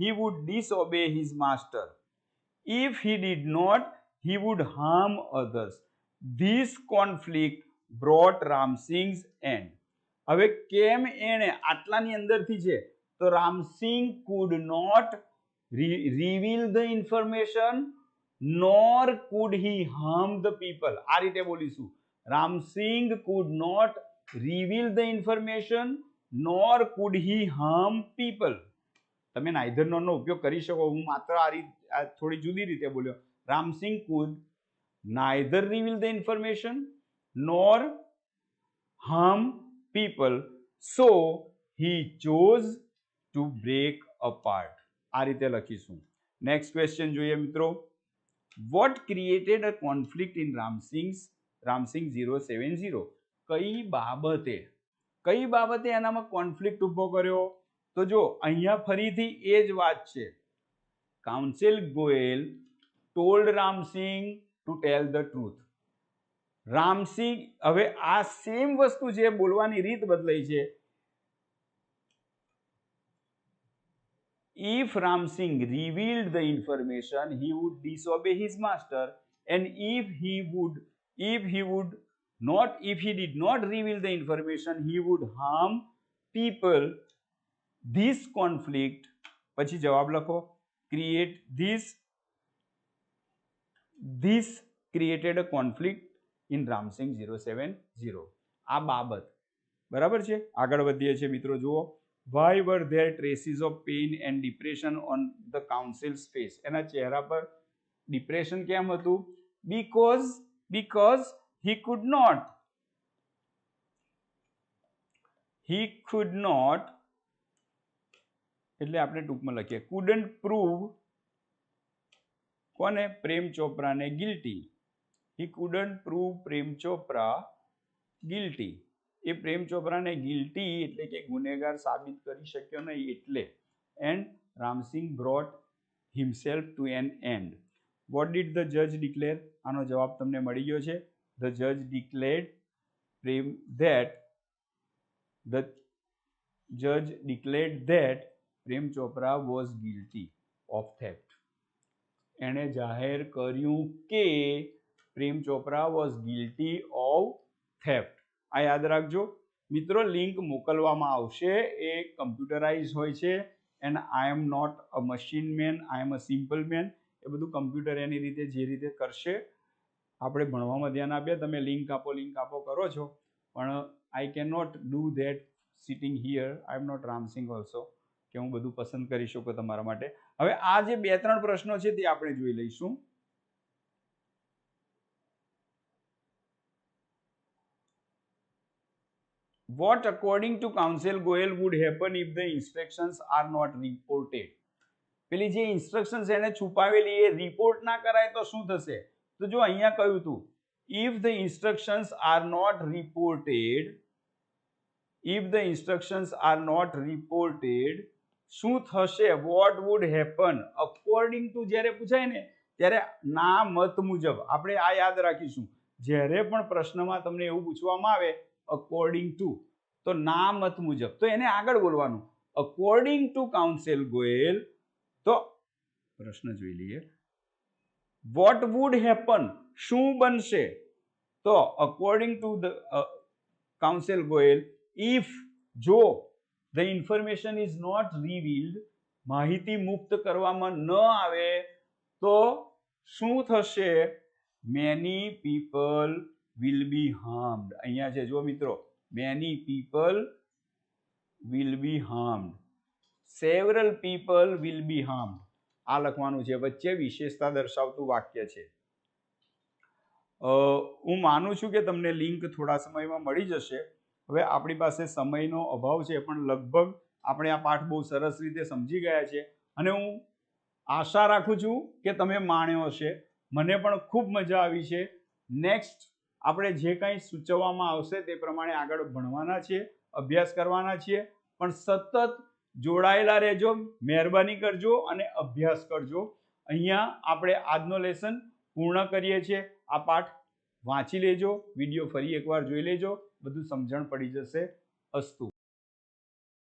he would disobey his master. If he did not, he would harm others. This conflict brought Ram Singh's end. હવે કેમ એને આટલાની અંદરથી છે તો Ramsinh could not reveal the information nor could he harm the people. આ રીતે બોલીશું Ramsinh could not reveal the information nor could he harm people. તમે neither નોર નો ઉપયોગ કરી શકો. હું માત્ર આ થોડી જુદી રીતે બોલ્યો. Ramsinh could neither reveal the information nor harm people, so he chose to break apart. આ રીતે લખીશું. નેક્સ્ટ ક્વેશ્ચન જોઈએ મિત્રો. What created a conflict in Ramsingh 070? કઈ બાબતે એનામાં કોન્ફ્લિક્ટ ઉભો કર્યો? તો જો અહીંયા ફરીથી એ જ વાત છે. Council Goyal told Ramsingh to tell the truth. રામસિંહ હવે આ સેમ વસ્તુ છે, બોલવાની રીત બદલાઈ છે. If Ramsingh revealed the information, he would disobey his master, and if he did not reveal the information, he would harm people. This conflict, પછી જવાબ લખો, this created a conflict in Ramsingh 070. આ બાબત બરાબર છે. આગળ વધીએ છીએ મિત્રો. જુઓ, why were there traces of pain and depression on the council's face? એના ચહેરા પર ડિપ્રેશન કેમ હતું? because he could not એટલે આપણે ટૂંકમાં લખીએ couldn't prove કોને? પ્રેમ ચોપરાને guilty. he couldn't prove Prem Chopra guilty. A Prem ચોપરાને guilty એટલે કે ગુનેગાર સાબિત કરી શક્યો નહીં એટલે. and Ramsingh brought himself to an end. What did the judge declare? આનો જવાબ તમને મળી ગયો છે. The judge declared that Prem Chopra was guilty of theft. એણે જાહેર કર્યું કે Prem Chopra was guilty of theft. આ યાદ રાખજો મિત્રો. લિંક મોકલવામાં આવશે, એ કમ્પ્યુટરાઇઝ હોય છે. And I am not a machine man, I am a simple man. એ બધું કમ્પ્યુટર એની રીતે જે રીતે કરશે. આપણે ભણવામાં ધ્યાન આપીએ. તમે લિંક આપો કરો છો, પણ I can not do that sitting here. I am not Ramsingh also કે હું બધું પસંદ કરી શકું તમારા માટે. હવે આ જે 2-3 પ્રશ્નો છે તે આપણે જોઈ લઈશું. What according to Counsel Goyal would happen if the instructions are not reported? પેલી જે ઇન્સ્ટ્રક્શન્સ એને છુપાવેલી એ રિપોર્ટ ના કરાય તો શું થશે? તો જો અહીંયા કહ્યું હતું if the instructions are not reported, શું થશે? what would happen according to જ્યારે પૂછાય ને ત્યારે ના મત મુજબ આપણે આ યાદ રાખીશું. જ્યારે પણ પ્રશ્નમાં તમને એવું પૂછવામાં આવે according to, તો ના મત મુજબ, તો એને આગળ બોલવાનું according to Counsel Goyal. તો પ્રશ્ન જોઈ લઈએ. what would happen, શું બનશે? તો according to the Counsel Goyal, if જો the information is not revealed, માહિતી મુક્ત કરવામાં ન આવે તો શું થશે? many people will be harmed. અહીંયા છે જો મિત્રો, many people will be harmed, several people will be harmed. આ લખવાનું છે. વચ્ચે વિશેષતા દર્શાવતું વાક્ય છે. હું માનું છું કે તમને લિંક થોડા સમયમાં મળી જશે. હવે આપણી પાસે સમયનો અભાવ છે, પણ લગભગ આપણે આ પાઠ બહુ સરસ રીતે સમજી ગયા છે અને હું આશા રાખું છું કે તમે માણ્યો હશે. મને પણ ખૂબ મજા આવી છે. નેક્સ્ટ આપણે જે કંઈ સૂચવવામાં આવશે તે પ્રમાણે આગળ ભણવાના છીએ, અભ્યાસ કરવાના છીએ, પણ સતત જોડાયેલા રહેજો, મહેરબાની કરજો અને અભ્યાસ કરજો. અહીંયા આપણે આજનો લેસન પૂર્ણ કરીએ છીએ. આ પાઠ વાંચી લેજો, વિડીયો ફરી એકવાર જોઈ લેજો, બધું સમજણ પડી જશે. અસ્તુ.